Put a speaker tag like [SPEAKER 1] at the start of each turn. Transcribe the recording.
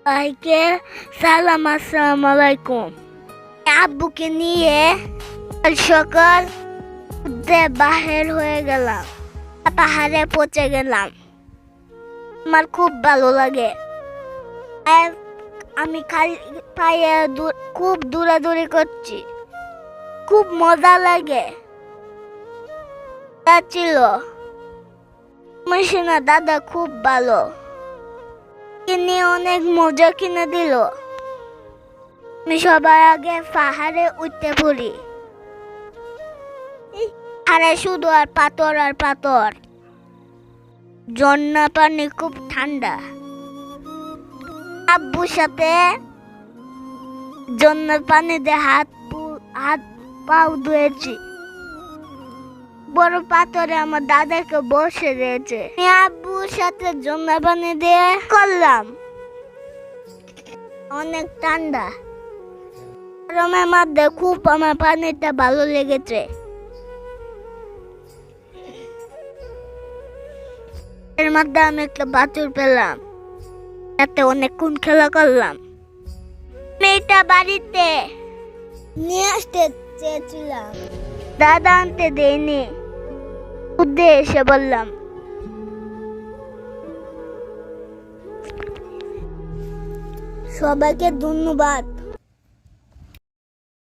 [SPEAKER 1] ভাইকে সালাম, আসসালামু আলাইকুম। আব্বুকে নিয়ে কাল সকাল বাহির হয়ে গেলাম, পাহাড়ে পৌঁছে গেলাম। আমার খুব ভালো লাগে। আর আমি পায়ে খুব দৌড়াদৌড়ি করছি, খুব মজা লাগে। ছিল মেশিনা দাদা খুব ভালো, কিনে অনেক মজা কিনে দিল। আমি সবার আগে পাহাড়ে উঠতে পড়ি। পাহাড়ে শুধু আর পাথর আর পাথর, ঝর্ণা পানি খুব ঠান্ডা। আব্বুর সাথে ঝর্ণার পানিতে হাত পাও ধুয়েছি। বড় পাথরে আমার দাদাকে বসে দিয়েছে। আমি আব্বুর সাথে ঝর্ণা পানি দিয়ে করলাম। অনেক ঠান্ডা, গরমের মধ্যে খুব আমার পানিটা ভালো লেগেছে। এর মধ্যে আমি একটা বাছুর পেলাম, তাতে অনেকক্ষণ খেলা করলাম। মেয়েটা বাড়িতে নিয়ে আসতে চেয়েছিলাম, দাদা আনতে দেয়নি। উদ্দে এসে বললাম। সবাইকে ধন্যবাদ।